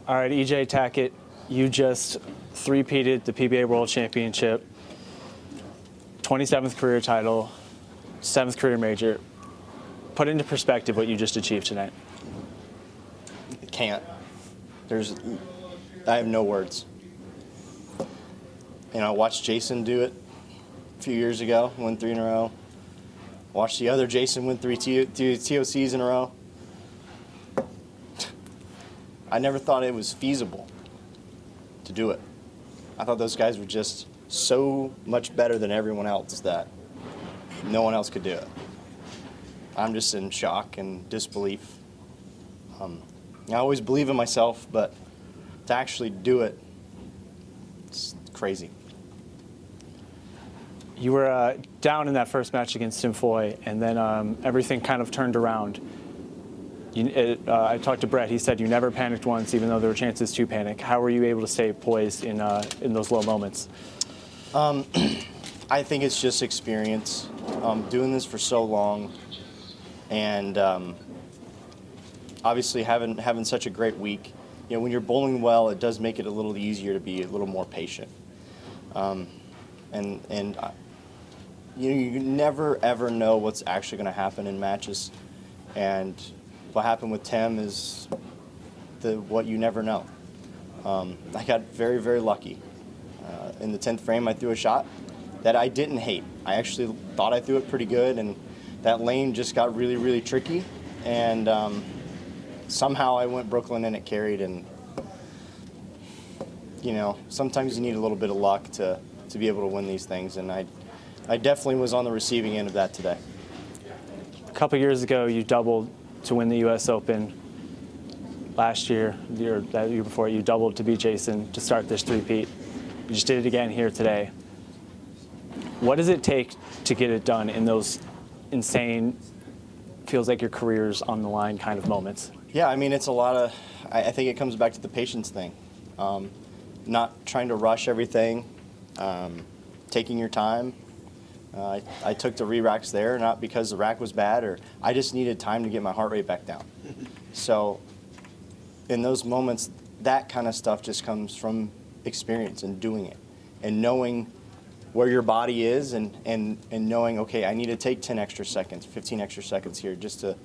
All right, EJ Tackett, you just three-peated the PBA World Championship, 27th career title, 7th career major. Put into perspective what you just achieved tonight. Can't. I have no words. I watched Jason do it a few years ago, win 3 in a row. Watched the other Jason win 3 TOCs in a row. I never thought it was feasible to do it. I thought those guys were just so much better than everyone else that no one else could do it. I'm just in shock and disbelief. I always believe in myself, but to actually do it, it's crazy. You were down in that first match against Tim Foy, and then everything kind of turned around. I talked to Brett. He said you never panicked once, even though there were chances to panic. How were you able to stay poised in those low moments? I think it's just experience. Doing this for so long, and obviously having such a great week. When you're bowling well, it does make it a little easier to be a little more patient. You never ever know what's actually going to happen in matches, and what happened with Tim is what you never know. I got very, very lucky. In the 10th frame, I threw a shot that I didn't hate. I actually thought I threw it pretty good, and that lane just got really, really tricky, and somehow I went Brooklyn and it carried, and sometimes you need a little bit of luck to be able to win these things, and I definitely was on the receiving end of that today. A couple years ago, you doubled to win the U.S. Open. Last year, that year before, you doubled to beat Jason to start this three-peat. You just did it again here today. What does it take to get it done in those insane, feels like your career's on the line kind of moments? Yeah, it's a lot of, I think it comes back to the patience thing. Not trying to rush everything, taking your time. I took the re-racks there, not because the rack was bad, I just needed time to get my heart rate back down. So in those moments, that kind of stuff just comes from experience and doing it and knowing where your body is and knowing, okay, I need to take 10 extra seconds, 15 extra seconds here just to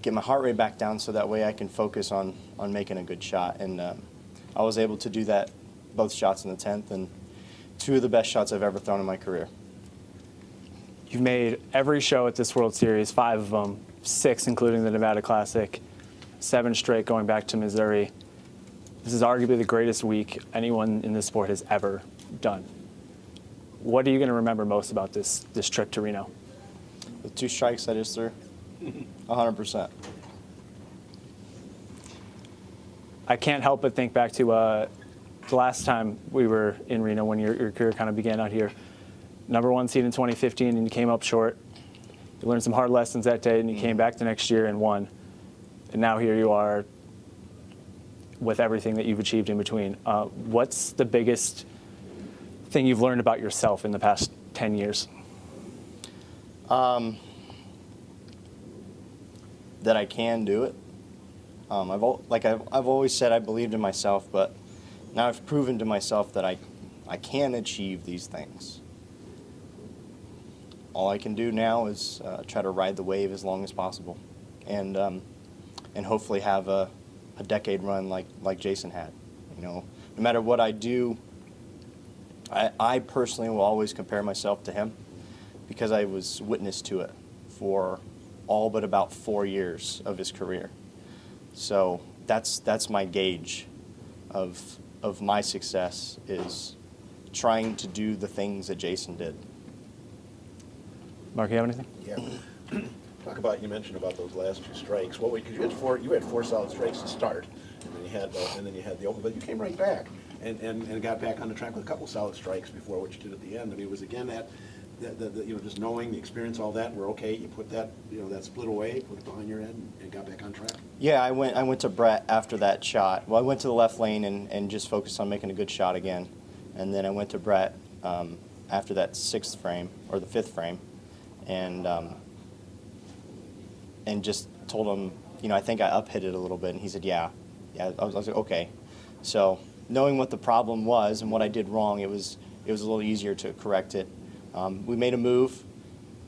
get my heart rate back down so that way I can focus on making a good shot. And I was able to do that, both shots in the 10th, and 2 of the best shots I've ever thrown in my career. You've made every show at this World Series, 5 of them, 6 including the Nevada Classic, 7 straight going back to Missouri. This is arguably the greatest week anyone in this sport has ever done. What are you going to remember most about this trip to Reno? The 2 strikes I just threw, 100%. I can't help but think back to the last time we were in Reno when your career kind of began out here. #1 seed in 2015, and you came up short. You learned some hard lessons that day, and you came back the next year and won. And now here you are with everything that you've achieved in between. What's the biggest thing you've learned about yourself in the past 10 years? That I can do it. I've always said I believed in myself, but now I've proven to myself that I can achieve these things. All I can do now is try to ride the wave as long as possible, and hopefully have a decade run like Jason had. No matter what I do, I personally will always compare myself to him because I was witness to it for all but about 4 years of his career. So that's my gauge of my success, is trying to do the things that Jason did. Mark, you have anything? Yeah. Talk about, you mentioned about those last 2 strikes. Well, because you had 4 solid strikes to start, and then you had the open, but you came right back and got back on the track with a couple solid strikes before what you did at the end. It was again that just knowing the experience, all that. We're okay. You put that that split away, put it behind your head, and got back on track. Yeah, I went to Brett after that shot. Well, I went to the left lane and just focused on making a good shot again, and then I went to Brett after that 6th frame or the 5th frame. And just told him, I think I uphit it a little bit. And he said, yeah. yeah, I was like, okay. So knowing what the problem was and what I did wrong, it was a little easier to correct it. We made a move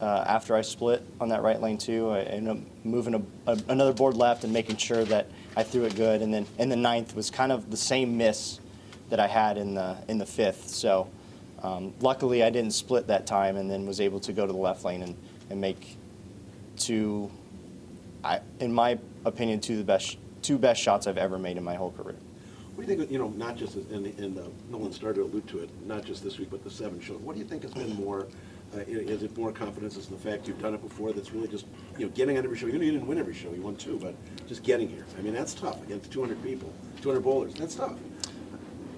after I split on that right lane too. I ended up moving another board left and making sure that I threw it good. And then in the ninth was kind of the same miss that I had in the fifth. So luckily I didn't split that time, and then was able to go to the left lane and make two, in my opinion, two best shots I've ever made in my whole career. What do you think, you know, not just in Nolan started to allude to it, not just this week, but the 7 shows. What do you think has been more, is it more confidence in the fact you've done it before that's really just, you know, getting on every show? You know, you didn't win every show, you won 2, but just getting here. I mean, that's tough against 200 people, 200 bowlers, that's tough.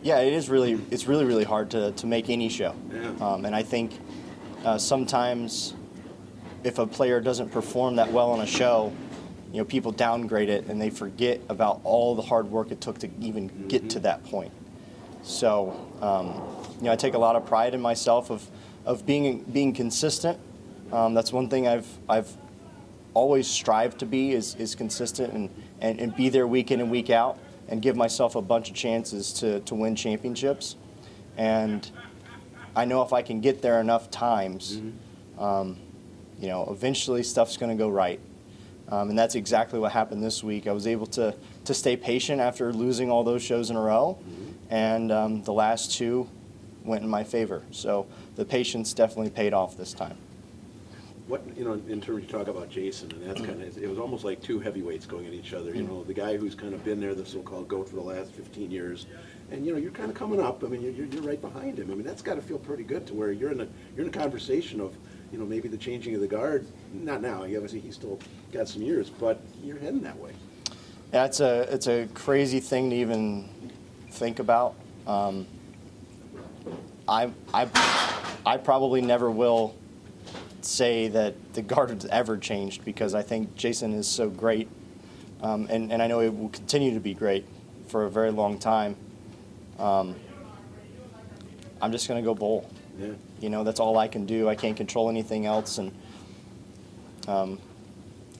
Yeah, it's really hard to make any show. Yeah. And I think sometimes if a player doesn't perform that well on a show, you know, people downgrade it and they forget about all the hard work it took to even get to that point. So, you know, I take a lot of pride in myself of being consistent. That's one thing I've always strived to be is consistent and be there week in and week out and give myself a bunch of chances to win championships. And I know if I can get there enough times, you know, eventually stuff's going to go right. And that's exactly what happened this week. I was able to stay patient after losing all those shows in a row, and the last 2 went in my favor. So the patience definitely paid off this time. What, you know, in terms you talk about Jason, and that's kind of, it was almost like 2 heavyweights going at each other. You know, the guy who's kind of been there, the so-called GOAT for the last 15 years, and you know, you're kind of coming up. I mean, you're right behind him. I mean, that's got to feel pretty good to where you're in a conversation of, you know, maybe the changing of the guard. Not now. Obviously, he's still got some years, but you're heading that way. Yeah, it's a crazy thing to even think about. I probably never will say that the guard has ever changed, because I think Jason is so great, and I know it will continue to be great for a very long time. I'm just going to go bowl. Yeah. You know, that's all I can do. I can't control anything else. And,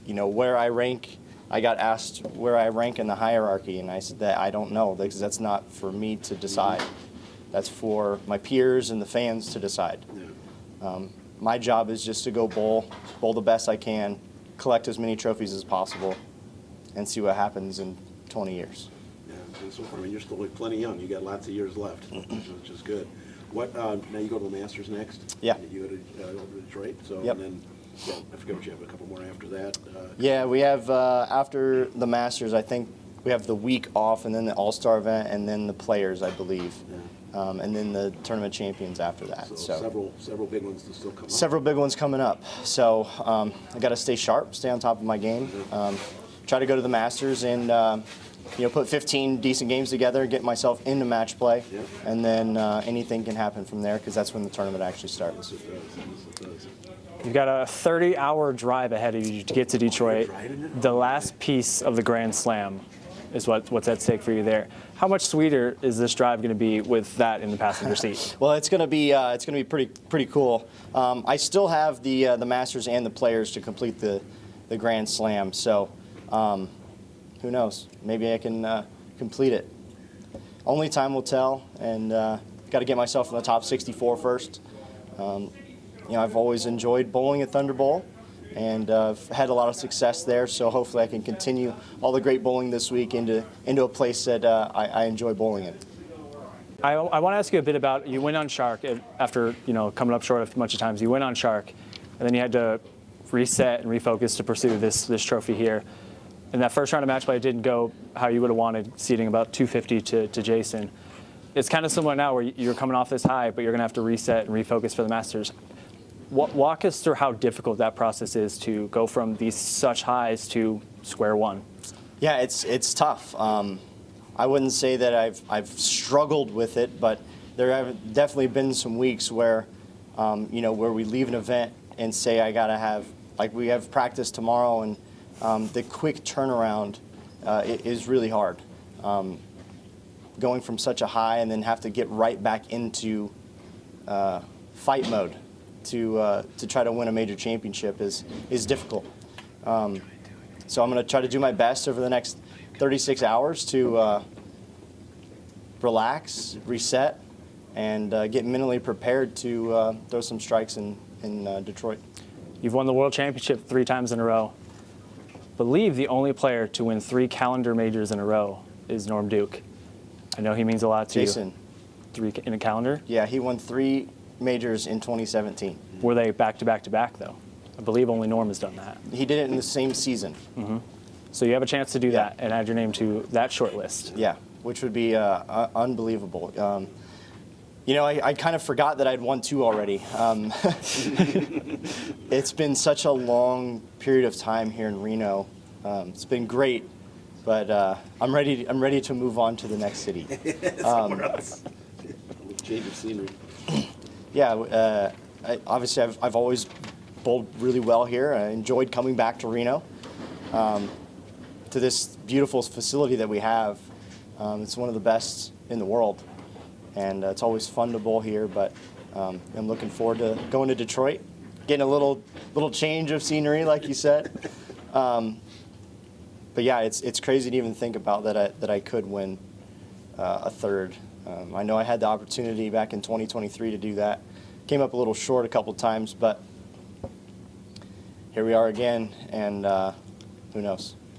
you know, where I rank, I got asked where I rank in the hierarchy, and I said that I don't know, because that's not for me to decide. That's for my peers and the fans to decide. Yeah. My job is just to go bowl the best I can, collect as many trophies as possible, and see what happens in 20 years. Yeah, and so far, I mean, you're still plenty young. You got lots of years left, which is good. What, now you go to the Masters next? Yeah. You go to over to Detroit, so, Yep. and then, well, I forget what you have, a couple more after that. Yeah, we have, after the Masters, I think we have the week off, and then the All-Star event, and then the Players, I believe. Yeah. And then the Tournament Champions after that. So several big ones to still come up. Several big ones coming up. So I got to stay sharp, stay on top of my game, try to go to the Masters and you know, put 15 decent games together, get myself into match play, Yep. and then anything can happen from there, because that's when the tournament actually starts. Yes, it does. You've got a 30-hour drive ahead of you to get to Detroit. The last piece of the Grand Slam is what's at stake for you there. How much sweeter is this drive going to be with that in the passenger seat? Well, it's going to be pretty cool. I still have the Masters and the Players to complete the Grand Slam, so who knows? Maybe I can complete it. Only time will tell, and got to get myself in the top 64 first. You know, I've always enjoyed bowling at Thunder Bowl, and I've had a lot of success there, so hopefully I can continue all the great bowling this week into a place that I enjoy bowling in. I want to ask you a bit about, you went on Shark after, you know, coming up short a bunch of times. You went on Shark, and then you had to reset and refocus to pursue this trophy here. And that first round of match play didn't go how you would have wanted, ceding about 250 to Jason. It's kind of similar now where you're coming off this high, but you're going to have to reset and refocus for the Masters. Walk us through how difficult that process is to go from these such highs to square one. Yeah, it's tough. I wouldn't say that I've struggled with it, but there have definitely been some weeks where, you know, where we leave an event and say I gotta have, like we have practice tomorrow, and the quick turnaround is really hard. Going from such a high and then have to get right back into fight mode to try to win a major championship is difficult. So I'm going to try to do my best over the next 36 hours to relax, reset, and get mentally prepared to throw some strikes in Detroit. You've won the World Championship 3 times in a row. Believe the only player to win 3 calendar majors in a row is Norm Duke. I know he means a lot to Jason. you. 3 in a calendar? Yeah, he won 3 majors in 2017. Were they back to back to back, though? I believe only Norm has done that. He did it in the same season. So you have a chance to do Yeah. that and add your name to that short list. Yeah, which would be unbelievable. I kind of forgot that I'd won 2 already. It's been such a long period of time here in Reno. It's been great, but I'm ready to move on to the next city. Somewhere else. Change of scenery. Yeah, obviously I've always bowled really well here. I enjoyed coming back to Reno, to this beautiful facility that we have. It's one of the best in the world, and it's always fun to bowl here. But I'm looking forward to going to Detroit, getting a little change of scenery, like you said. But yeah, it's crazy to even think about that I could win a 3rd. I know I had the opportunity back in 2023 to do that. Came up a little short a couple times, but here we are again, and who knows?